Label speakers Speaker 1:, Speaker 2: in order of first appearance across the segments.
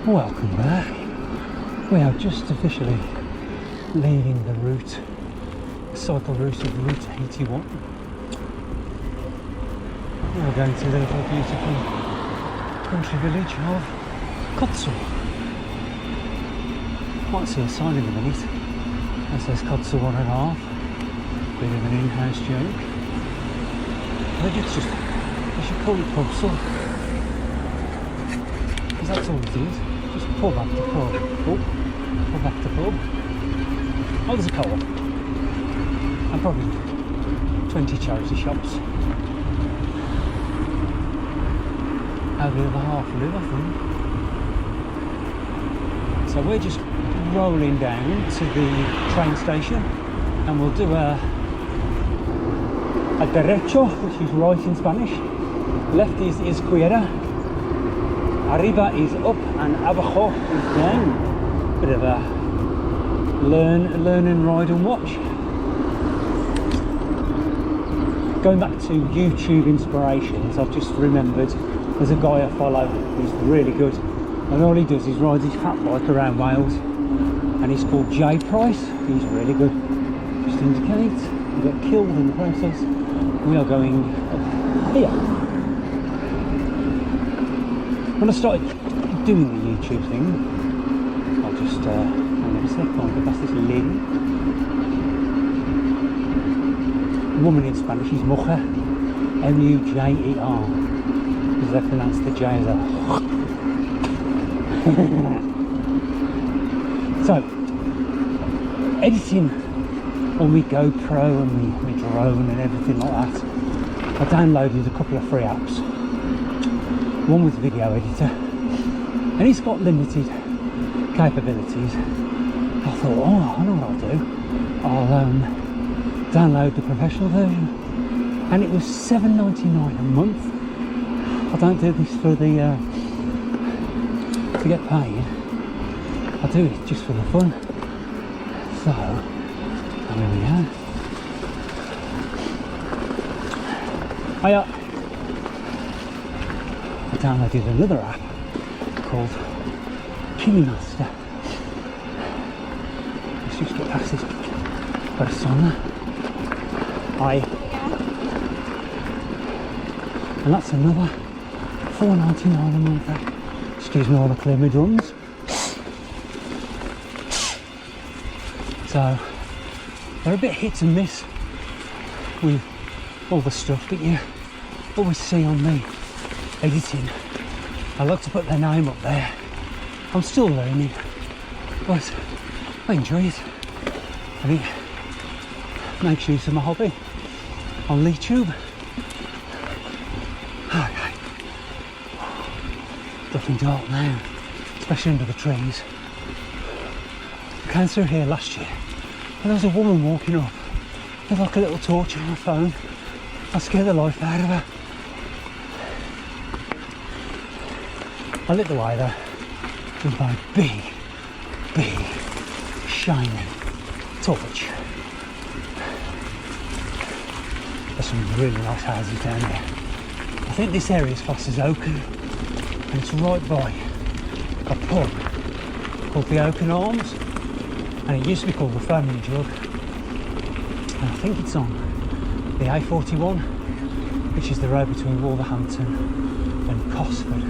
Speaker 1: Welcome back. We are just officially leaving the route, cycle route of Route 81. We're going to the beautiful country village of Kotsu. Might see a sign in a minute that says Kotsu 1.5. Bit of an in-house joke. I think it's just, they should call it Kotsu. Because that's all it is. Just pull back to pub. Oh, pull back to pub. Oh, there's a co-op. And probably 20 charity shops. How the other half live, I think. So we're just rolling down to the train station and we'll do a derecho, which is right in Spanish. Left is izquierda. Arriba is up and abajo is down. Bit of a learn and ride and watch. Going back to YouTube inspirations, I've just remembered there's a guy I follow who's really good, and all he does is ride his fat bike around Wales, and he's called J Price. He's really good. Just indicate we got killed in the process. We are going up here. When I started doing the YouTube thing, I'll just hang on a sec, I'll go past this lady. Woman in Spanish is mujer, M-U-J-E-R, because they pronounce the J as a So, editing on my GoPro and my drone and everything like that, I downloaded a couple of free apps. One with video editor, and it's got limited capabilities. I thought, oh, I know what I'll do. I'll download the professional version, and it was $7.99 a month. I don't do this for the to get paid. I do it just for the fun. So here we go. Hiya. I downloaded another app called Master. Let's just get past this persona. Hi. And that's another $4.99 a month. Excuse me while I clear my drums. So they're a bit hit and miss with all the stuff that you always see on me editing. I like to put their name up there. I'm still learning, but I enjoy it. I think it makes use of my hobby on YouTube. Okay. Looking dark now, especially under the trees. I came through here last year and there was a woman walking up with like a little torch on her phone. I scared the life out of her. I lit the way there with my big shining torch. There's some really nice houses down here. I think this area is classed as Oaken, and it's right by a pub called the Oaken Arms, and it used to be called the Family Jug, and I think it's on the A41, which is the road between Wolverhampton and Cosford.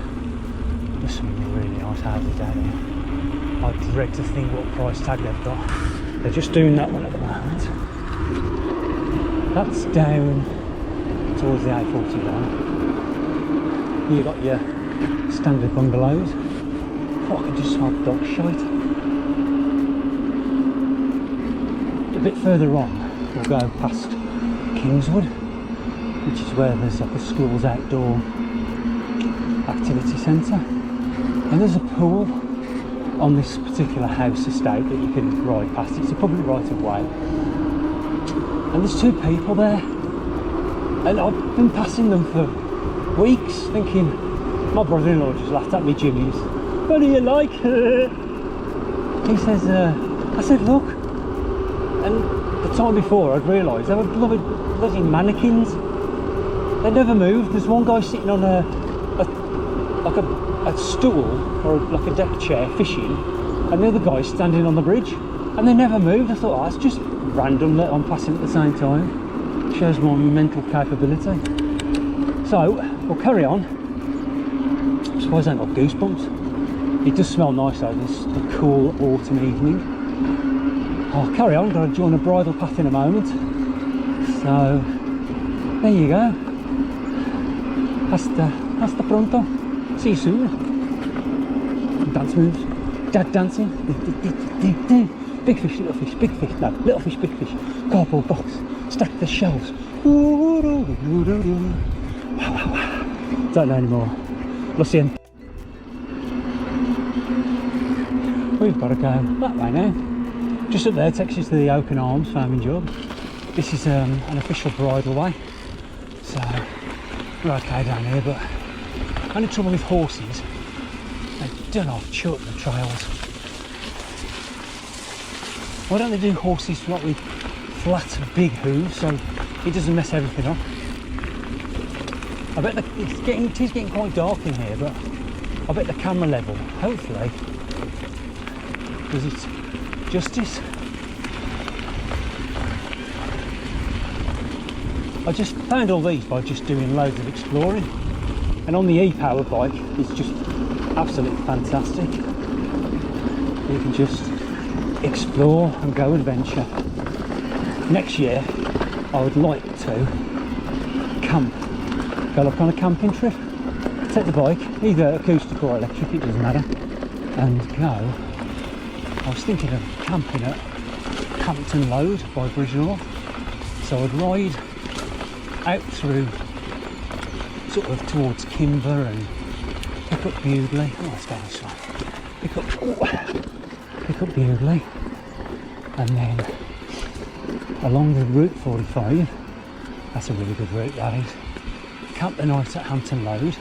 Speaker 1: There's some really nice houses down here. I dread to think what price tag they've got. They're just doing that one at the moment. That's down towards the A41. You've got your standard bungalows. Oh, I can just smell dog shite. A bit further on, we'll go past Kingswood, which is where there's like a school's outdoor activity centre. And there's a pool on this particular house estate that you can ride past. It's a public right of way. And there's two people there. And I've been passing them for weeks thinking, my brother-in-law just laughed at me, Jimmy's. What do you like? He says, I said, look. And the time before I'd realised they were bloody mannequins. They never moved. There's one guy sitting on a stool or like a deck chair fishing, and the other guy standing on the bridge, and they never moved. I thought, oh, it's just random that I'm passing at the same time. Shows my mental capability. So we'll carry on. I suppose I ain't got goosebumps. It does smell nice though, this the cool autumn evening. I'll carry on, got to join a bridle path in a moment. So there you go. Hasta pronto. See you soon. Dance moves. Dad dancing. Big fish, little fish, big fish. No, little fish, big fish. Cardboard box. Stack the shells. Don't know anymore. Lo siento. We've got to go that way now. Just up there takes you to the Open Arms Farming Job. This is an official bridle way. So we're okay down here, but only trouble with horses, they don't off chuck the trails. Why don't they do horses like with flat big hooves so it doesn't mess everything up? I bet it is getting quite dark in here, but I bet the camera level hopefully does it justice. I just found all these by just doing loads of exploring, and on the e-power bike it's just absolutely fantastic. You can just explore and go adventure. Next year I would like to camp, go like on a camping trip, take the bike, either acoustic or electric, it doesn't matter, and go. I was thinking of camping at Hampton Load by Bridge North, so I'd ride out through sort of towards Kimber and pick up Bewdley. Oh, let's go this way. Pick up Bewdley, and then along the Route 45. That's a really good route, that is. Camp the night at Hampton Load,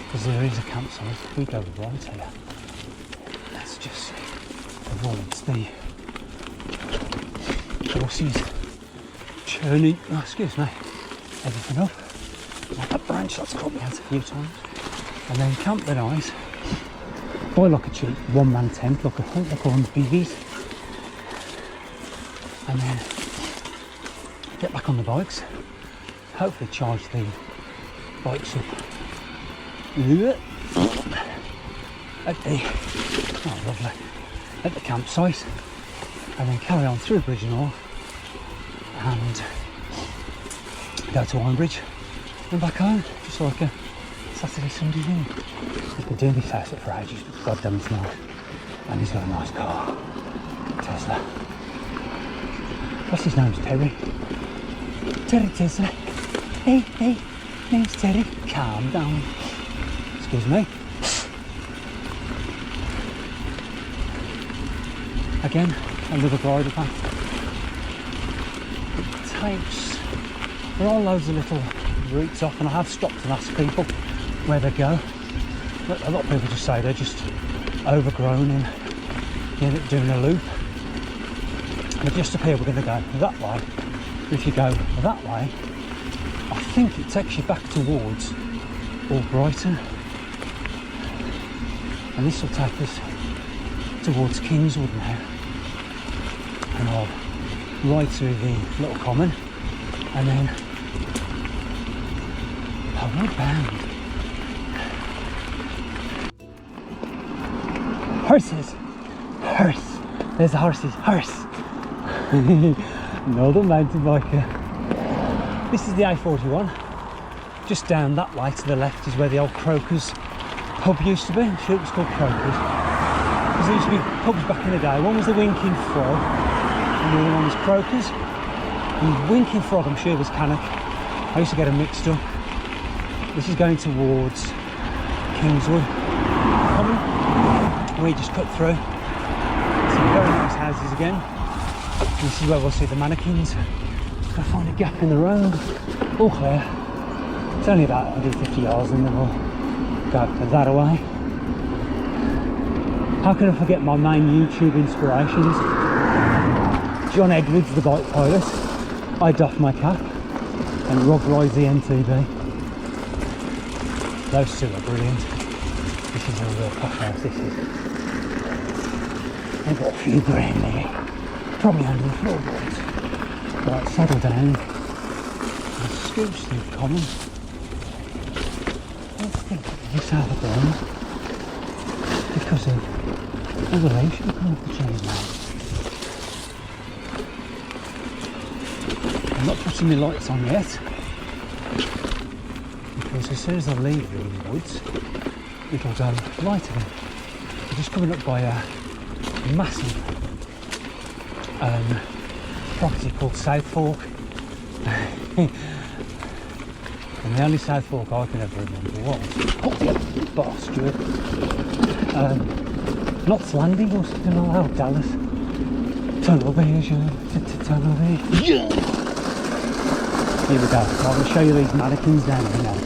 Speaker 1: because there is a campsite. We go right here. Let's just avoid the horses churning. Oh, excuse me. Everything up. Like that branch that's caught me out a few times. And then camp the night. Buy like a cheap one-man tent, like I think they call them bivvies. And then get back on the bikes. Hopefully charge the bikes up at the, oh lovely, at the campsite, and then carry on through Bridge North and go to Ironbridge and back home, just like a Saturday, Sunday thing. He's been doing this house for ages, but God damn it's nice. And he's got a nice car, Tesla. What's his name's Terry? Terry Tesla. Hey, name's Terry. Calm down. Excuse me. Again, another bridle path. It takes, there are loads of little routes off, and I have stopped and asked people where they go. But a lot of people just say they're just overgrown and you end up doing a loop. But just up here we're going to go that way. If you go that way, I think it takes you back towards Albrighton, and this will take us towards Kingswood now, and I'll ride through the little common and then homeward bound. Horses! Horse! There's the horses! Horse! Northern mountain biker. This is the A41. Just down that way to the left is where the old Croker's pub used to be. I'm sure it was called Croker's. Because there used to be pubs back in the day. One was the Winking Frog and the other one was Croker's. The Winking Frog, I'm sure, was Cannock. I used to get them mixed up. This is going towards Kingswood. We just cut through. Some very nice houses again. This is where we'll see the mannequins. Just gotta find a gap in the road. All clear. It's only about 150 yards and then we'll go that away. How can I forget my main YouTube inspirations? John Edwards, the bike pilot. I doff my cap, and Rob rides the MTB. Those two are brilliant. This is a real posh house, this is. They've got a few grand there, probably under the floorboards. Right, settle down. The scoops through common. I think this out of ground because of elevation coming up the chain now. I'm not putting the lights on yet because as soon as I leave the woods it'll go light again. We're just coming up by a massive property called South Fork. And the only South Fork I can ever remember was Boston, Knott's Landing or something like that, Dallas. Tunnel vision, tunnel vision. Here we go, I'll show you these mannequins down here now.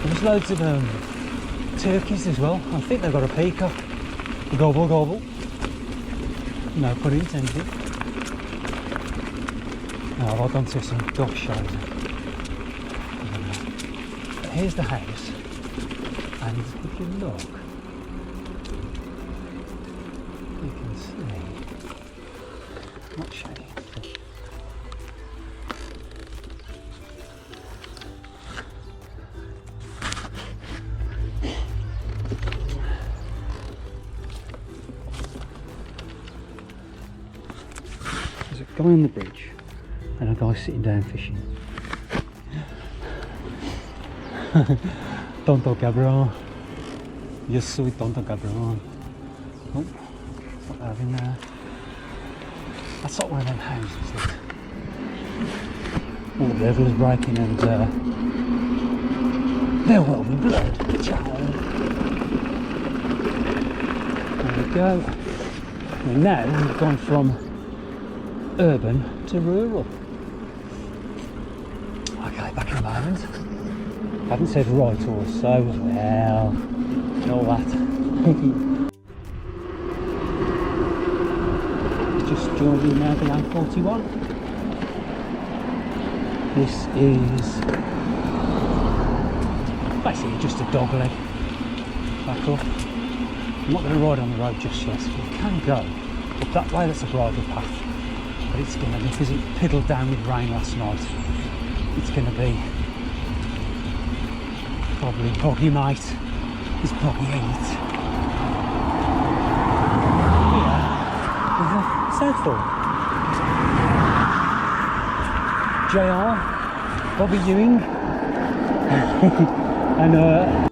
Speaker 1: There's loads of turkeys as well. I think they've got a peacock. Gobble gobble. No pun intended. Now I've gone to some dog shows. Here's the house, and if you look, you can see, not showing. There's a guy on the bridge and a guy sitting down fishing. Tonto cabrón. Yo soy tonto cabrón. Oh, what have in there? That's not one of them houses that all the level is breaking and there will be blood. Child. There we go. And now we've gone from urban to rural. Okay, back in a moment. I haven't said right or so, well, and all that. Just joined me now, the A41. This is basically just a dog leg back up. I'm not going to ride on the road just yet. You can go up that way, that's a bridle path, but it's going to be, because it piddled down with rain last night, it's going to be probably boggy, mate. It's boggy ain't it? Here is a South Fork. JR, Bobby Ewing, and